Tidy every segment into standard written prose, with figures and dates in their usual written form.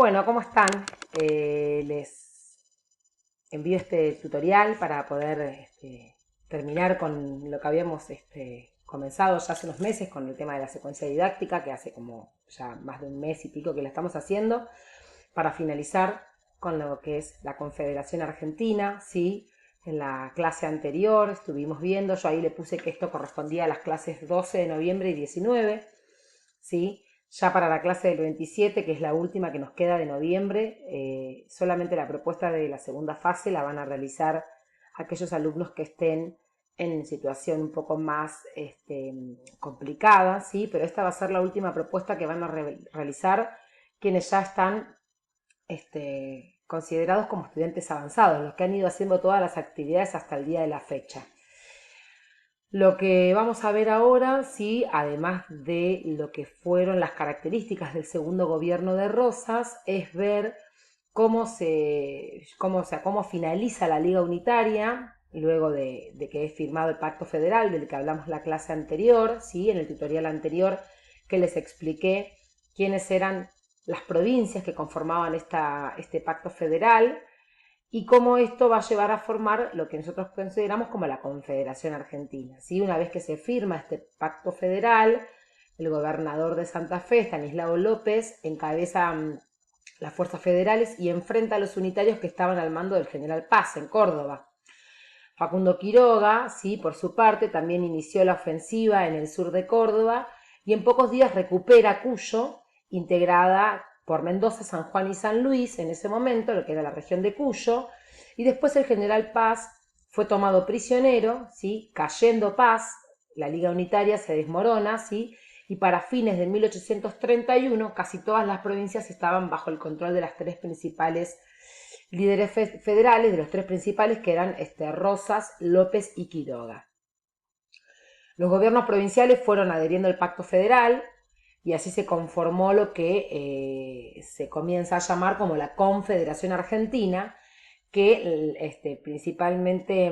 Bueno, ¿cómo están? Les envío este tutorial para poder terminar con lo que habíamos comenzado ya hace unos meses con el tema de la secuencia didáctica, que hace como ya más de un mes y pico que la estamos haciendo, para finalizar con lo que es la Confederación Argentina, ¿sí? En la clase anterior estuvimos viendo, yo ahí le puse que esto correspondía a las clases 12 de noviembre y 19, ¿sí? Ya para la clase del 27, que es la última que nos queda de noviembre, solamente la propuesta de la segunda fase la van a realizar aquellos alumnos que estén en situación un poco más complicada, ¿sí? Pero esta va a ser la última propuesta que van a realizar quienes ya están considerados como estudiantes avanzados, los que han ido haciendo todas las actividades hasta el día de la fecha. Lo que vamos a ver ahora, sí, además de lo que fueron las características del segundo gobierno de Rosas, es ver cómo finaliza la Liga Unitaria, luego de que es firmado el Pacto Federal, del que hablamos la clase anterior, ¿sí? En el tutorial anterior que les expliqué quiénes eran las provincias que conformaban este Pacto Federal, y cómo esto va a llevar a formar lo que nosotros consideramos como la Confederación Argentina, ¿sí? Una vez que se firma este pacto federal, el gobernador de Santa Fe, Estanislao López, encabeza las fuerzas federales y enfrenta a los unitarios que estaban al mando del general Paz en Córdoba. Facundo Quiroga, ¿sí? Por su parte, también inició la ofensiva en el sur de Córdoba y en pocos días recupera Cuyo, integrada por Mendoza, San Juan y San Luis en ese momento, lo que era la región de Cuyo, y después el general Paz fue tomado prisionero, ¿sí? Cayendo Paz, la Liga Unitaria se desmorona, ¿sí? Y para fines de 1831 casi todas las provincias estaban bajo el control de las tres principales líderes federales, de los tres principales, que eran Rosas, López y Quiroga. Los gobiernos provinciales fueron adheriendo al pacto federal y así se conformó lo que se comienza a llamar como la Confederación Argentina, que principalmente,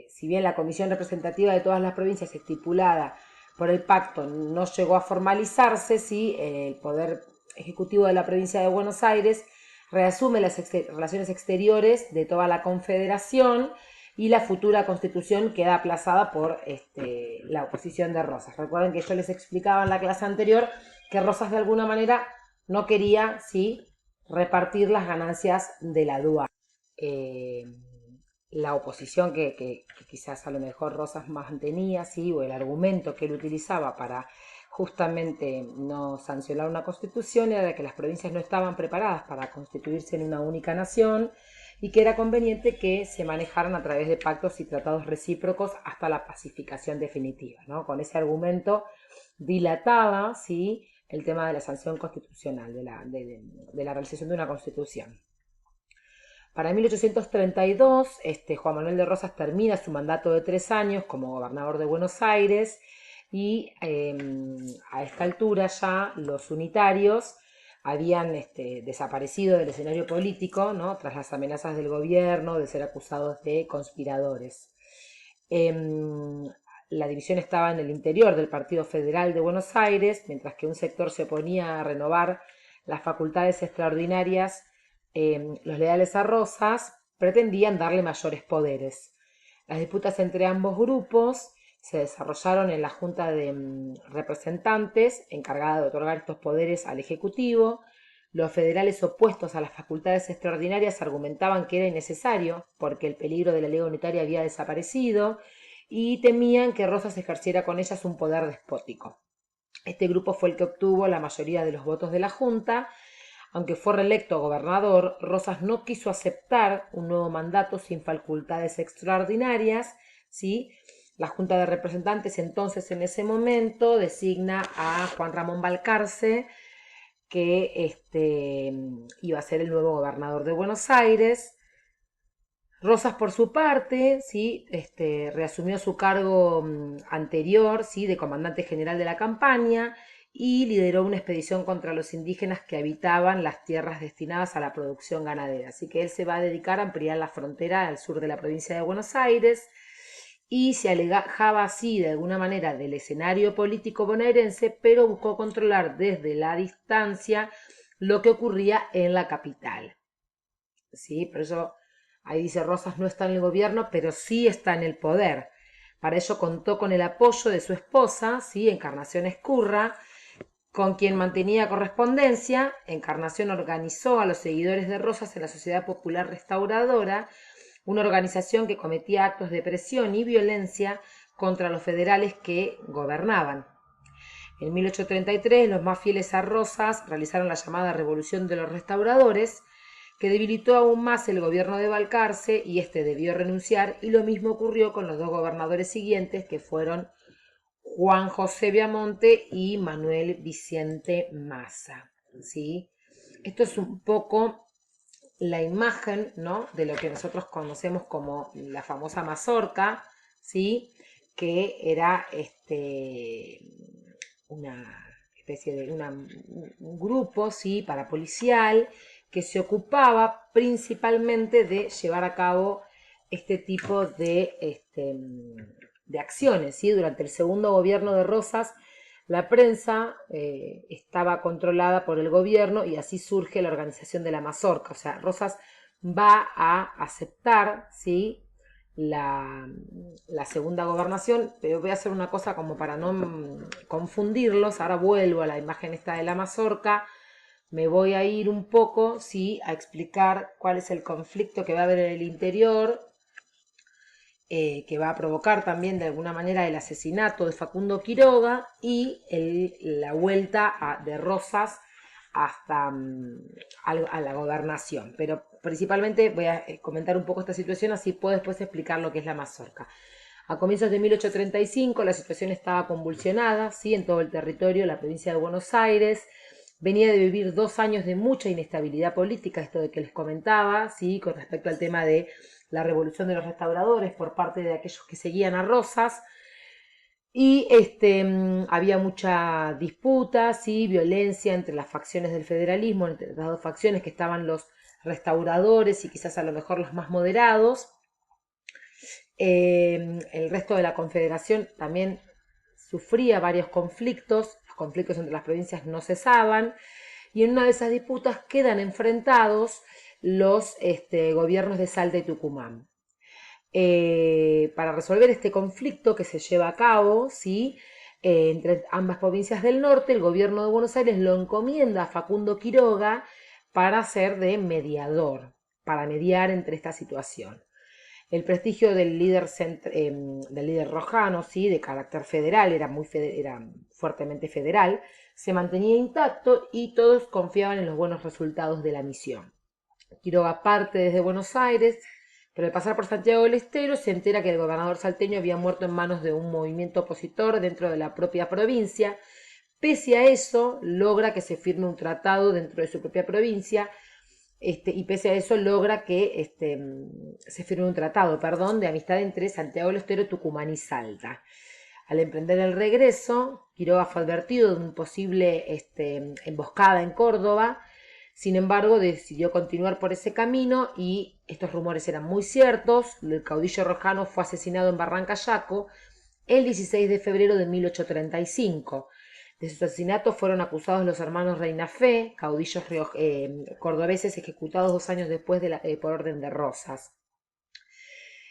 si bien la comisión representativa de todas las provincias estipulada por el pacto no llegó a formalizarse, ¿sí? El Poder Ejecutivo de la provincia de Buenos Aires reasume las relaciones exteriores de toda la Confederación y la futura constitución queda aplazada por la oposición de Rosas. Recuerden que yo les explicaba en la clase anterior que Rosas de alguna manera no quería, ¿sí?, repartir las ganancias de la aduana. La oposición que quizás a lo mejor Rosas mantenía, ¿sí?, o el argumento que él utilizaba para justamente no sancionar una constitución era que las provincias no estaban preparadas para constituirse en una única nación y que era conveniente que se manejaran a través de pactos y tratados recíprocos hasta la pacificación definitiva, ¿no? Con ese argumento dilataba, ¿sí?, el tema de la sanción constitucional, de la realización de una constitución. Para 1832, Juan Manuel de Rosas termina su mandato de 3 años como gobernador de Buenos Aires y a esta altura ya los unitarios habían desaparecido del escenario político, ¿no?, tras las amenazas del gobierno de ser acusados de conspiradores. La división estaba en el interior del Partido Federal de Buenos Aires, mientras que un sector se oponía a renovar las facultades extraordinarias. Los leales a Rosas pretendían darle mayores poderes. Las disputas entre ambos grupos se desarrollaron en la Junta de Representantes, encargada de otorgar estos poderes al Ejecutivo. Los federales opuestos a las facultades extraordinarias argumentaban que era innecesario porque el peligro de la Liga Unitaria había desaparecido y temían que Rosas ejerciera con ellas un poder despótico. Este grupo fue el que obtuvo la mayoría de los votos de la Junta. Aunque fue reelecto gobernador, Rosas no quiso aceptar un nuevo mandato sin facultades extraordinarias, ¿sí? La Junta de Representantes entonces en ese momento designa a Juan Ramón Balcarce, que iba a ser el nuevo gobernador de Buenos Aires. Rosas, por su parte, ¿sí?, reasumió su cargo anterior, ¿sí?, de comandante general de la campaña y lideró una expedición contra los indígenas que habitaban las tierras destinadas a la producción ganadera. Así que él se va a dedicar a ampliar la frontera al sur de la provincia de Buenos Aires y se alejaba así de alguna manera del escenario político bonaerense, pero buscó controlar desde la distancia lo que ocurría en la capital. ¿Sí? Por eso ahí dice Rosas no está en el gobierno, pero sí está en el poder. Para ello contó con el apoyo de su esposa, ¿sí? Encarnación Ezcurra, con quien mantenía correspondencia. Encarnación organizó a los seguidores de Rosas en la Sociedad Popular Restauradora, una organización que cometía actos de presión y violencia contra los federales que gobernaban. En 1833, los más fieles a Rosas realizaron la llamada Revolución de los Restauradores, que debilitó aún más el gobierno de Balcarce y este debió renunciar, y lo mismo ocurrió con los dos gobernadores siguientes, que fueron Juan José Viamonte y Manuel Vicente Massa. ¿Sí? Esto es un poco la imagen, ¿no?, de lo que nosotros conocemos como la famosa mazorca, ¿sí?, que era una especie de un grupo, ¿sí?, parapolicial, que se ocupaba principalmente de llevar a cabo este tipo de acciones, ¿sí? Durante el segundo gobierno de Rosas, la prensa estaba controlada por el gobierno y así surge la organización de la mazorca. O sea, Rosas va a aceptar, ¿sí?, la segunda gobernación, pero voy a hacer una cosa como para no confundirlos. Ahora vuelvo a la imagen esta de la mazorca. Me voy a ir un poco, ¿sí?, a explicar cuál es el conflicto que va a haber en el interior, que va a provocar también de alguna manera el asesinato de Facundo Quiroga y la vuelta de Rosas hasta a la gobernación. Pero principalmente voy a comentar un poco esta situación, así puedo después explicar lo que es la mazorca. A comienzos de 1835 la situación estaba convulsionada, ¿sí?, en todo el territorio, la provincia de Buenos Aires. Venía de vivir 2 años de mucha inestabilidad política, esto de que les comentaba, ¿sí?, con respecto al tema de la revolución de los restauradores por parte de aquellos que seguían a Rosas. Y había mucha disputa, ¿sí?, violencia entre las facciones del federalismo, entre las dos facciones que estaban los restauradores y quizás a lo mejor los más moderados. El resto de la confederación también sufría varios conflictos, los conflictos entre las provincias no cesaban, y en una de esas disputas quedan enfrentados los gobiernos de Salta y Tucumán. Para resolver este conflicto que se lleva a cabo, ¿sí?, entre ambas provincias del norte, el gobierno de Buenos Aires lo encomienda a Facundo Quiroga para ser de mediador, para mediar entre esta situación. El prestigio del líder rojano, ¿sí?, de carácter federal, era fuertemente federal, se mantenía intacto y todos confiaban en los buenos resultados de la misión. Quiroga parte desde Buenos Aires, pero al pasar por Santiago del Estero se entera que el gobernador salteño había muerto en manos de un movimiento opositor dentro de la propia provincia. Pese a eso, logra que se firme un tratado dentro de su propia provincia, y pese a eso logra que se firme un tratado, de amistad entre Santiago del Estero, Tucumán y Salta. Al emprender el regreso, Quiroga fue advertido de una posible emboscada en Córdoba. Sin embargo, decidió continuar por ese camino y estos rumores eran muy ciertos. El caudillo rojano fue asesinado en Barrancayaco el 16 de febrero de 1835. De su asesinato fueron acusados los hermanos Reinafé, caudillos cordobeses ejecutados 2 años después por orden de Rosas.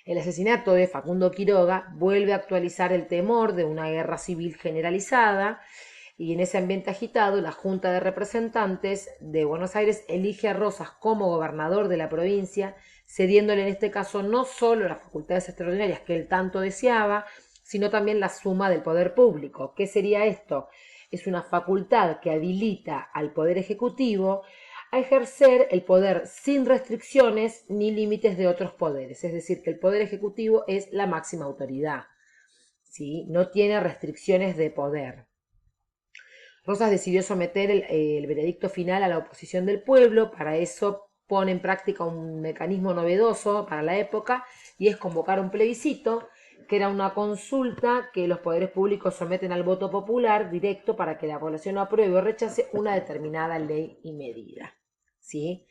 El asesinato de Facundo Quiroga vuelve a actualizar el temor de una guerra civil generalizada, y en ese ambiente agitado la Junta de Representantes de Buenos Aires elige a Rosas como gobernador de la provincia, cediéndole en este caso no solo las facultades extraordinarias que él tanto deseaba, sino también la suma del poder público. ¿Qué sería esto? Es una facultad que habilita al Poder Ejecutivo a ejercer el poder sin restricciones ni límites de otros poderes. Es decir, que el Poder Ejecutivo es la máxima autoridad, ¿sí?, no tiene restricciones de poder. Rosas decidió someter el veredicto final a la oposición del pueblo. Para eso pone en práctica un mecanismo novedoso para la época, y es convocar un plebiscito, que era una consulta que los poderes públicos someten al voto popular directo para que la población apruebe o rechace una determinada ley y medida. ¿Sí?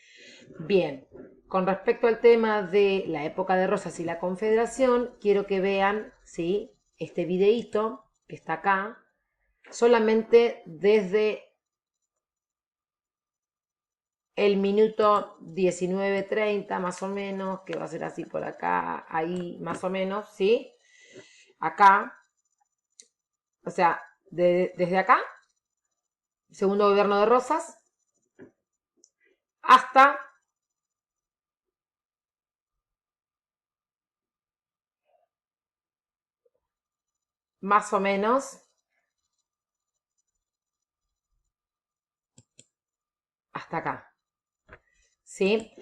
Bien, con respecto al tema de la época de Rosas y la Confederación, quiero que vean, ¿sí?, este videíto que está acá, solamente desde el minuto 19:30 más o menos, que va a ser así por acá, ahí más o menos, ¿sí? Acá, o sea, desde acá, segundo gobierno de Rosas, hasta más o menos hasta acá, ¿sí?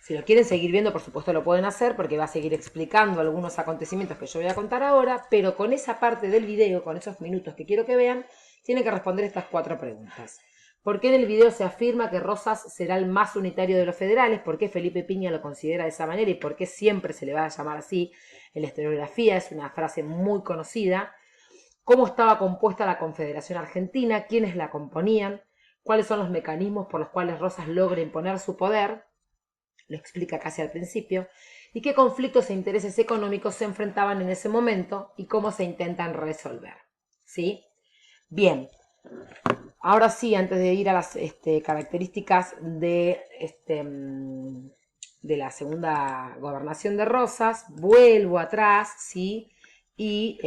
Si lo quieren seguir viendo, por supuesto lo pueden hacer porque va a seguir explicando algunos acontecimientos que yo voy a contar ahora, pero con esa parte del video, con esos minutos que quiero que vean, tienen que responder estas 4 preguntas. ¿Por qué en el video se afirma que Rosas será el más unitario de los federales? ¿Por qué Felipe Piña lo considera de esa manera? ¿Y por qué siempre se le va a llamar así? En la historiografía es una frase muy conocida. ¿Cómo estaba compuesta la Confederación Argentina? ¿Quiénes la componían? ¿Cuáles son los mecanismos por los cuales Rosas logra imponer su poder? Lo explica casi al principio, y qué conflictos e intereses económicos se enfrentaban en ese momento y cómo se intentan resolver. ¿Sí? Bien, ahora sí, antes de ir a las características de la segunda gobernación de Rosas, vuelvo atrás, ¿sí? Y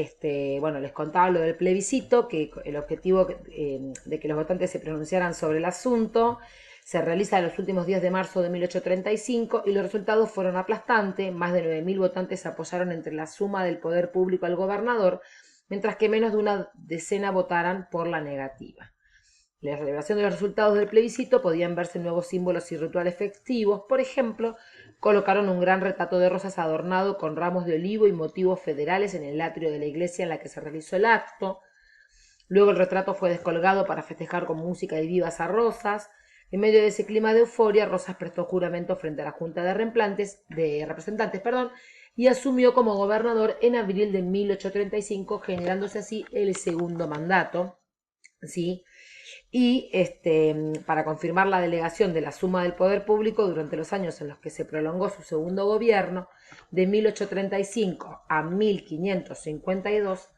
bueno, les contaba lo del plebiscito, que el objetivo de que los votantes se pronunciaran sobre el asunto se realiza en los últimos días de marzo de 1835 y los resultados fueron aplastantes. Más de 9.000 votantes apoyaron entre la suma del poder público al gobernador, mientras que menos de una decena votaran por la negativa. En la celebración de los resultados del plebiscito podían verse nuevos símbolos y rituales festivos. Por ejemplo, colocaron un gran retrato de Rosas adornado con ramos de olivo y motivos federales en el atrio de la iglesia en la que se realizó el acto. Luego el retrato fue descolgado para festejar con música y vivas a Rosas. En medio de ese clima de euforia, Rosas prestó juramento frente a la Junta de Representantes, y asumió como gobernador en abril de 1835, generándose así el segundo mandato, ¿sí? Y para confirmar la delegación de la suma del poder público durante los años en los que se prolongó su segundo gobierno, de 1835 a 1552,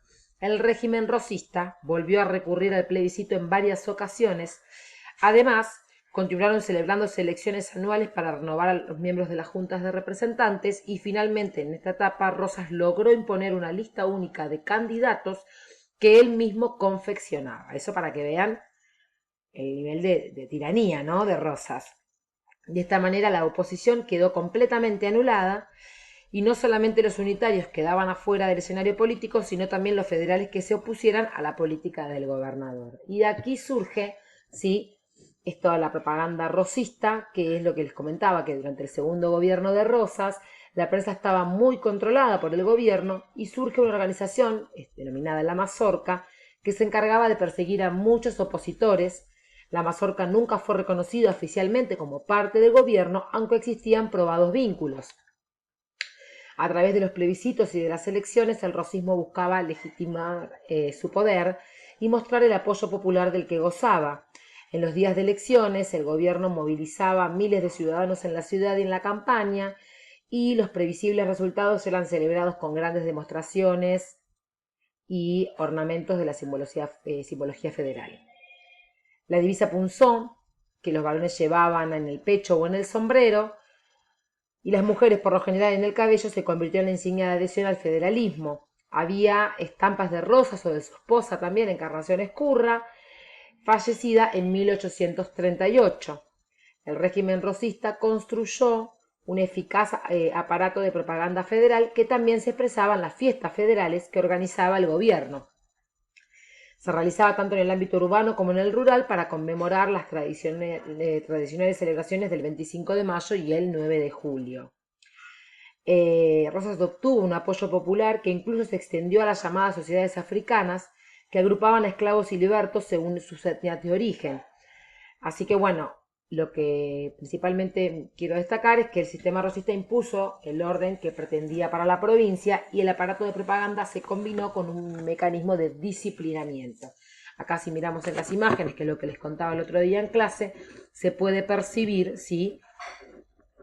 el régimen rosista volvió a recurrir al plebiscito en varias ocasiones. Además, continuaron celebrándose elecciones anuales para renovar a los miembros de las juntas de representantes y finalmente en esta etapa Rosas logró imponer una lista única de candidatos que él mismo confeccionaba. Eso para que vean el nivel de tiranía, ¿no?, de Rosas. De esta manera la oposición quedó completamente anulada y no solamente los unitarios quedaban afuera del escenario político, sino también los federales que se opusieran a la política del gobernador. Y de aquí surge, ¿sí?, toda la propaganda rosista, que es lo que les comentaba, que durante el segundo gobierno de Rosas la prensa estaba muy controlada por el gobierno y surge una organización denominada la Mazorca que se encargaba de perseguir a muchos opositores. La Mazorca nunca fue reconocida oficialmente como parte del gobierno, aunque existían probados vínculos. A través de los plebiscitos y de las elecciones, el rosismo buscaba legitimar su poder y mostrar el apoyo popular del que gozaba. En los días de elecciones, el gobierno movilizaba a miles de ciudadanos en la ciudad y en la campaña, y los previsibles resultados eran celebrados con grandes demostraciones y ornamentos de la simbología federal. La divisa punzón, que los varones llevaban en el pecho o en el sombrero, y las mujeres por lo general en el cabello, se convirtió en la insignia de adhesión al federalismo. Había estampas de Rosas o de su esposa también, Encarnación Ezcurra, fallecida en 1838. El régimen rosista construyó un eficaz aparato de propaganda federal que también se expresaba en las fiestas federales que organizaba el gobierno. Se realizaba tanto en el ámbito urbano como en el rural para conmemorar las tradicionales celebraciones del 25 de mayo y el 9 de julio. Rosas obtuvo un apoyo popular que incluso se extendió a las llamadas sociedades africanas, que agrupaban a esclavos y libertos según sus etnias de origen. Así que bueno, lo que principalmente quiero destacar es que el sistema rosista impuso el orden que pretendía para la provincia y el aparato de propaganda se combinó con un mecanismo de disciplinamiento. Acá si miramos en las imágenes, que es lo que les contaba el otro día en clase, se puede percibir, ¿sí?,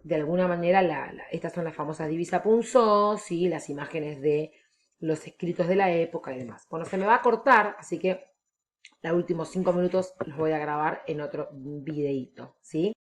de alguna manera estas son las famosas divisa punzón, ¿sí?, las imágenes de los escritos de la época y demás. Bueno, se me va a cortar, así que los últimos 5 minutos los voy a grabar en otro videíto, ¿sí?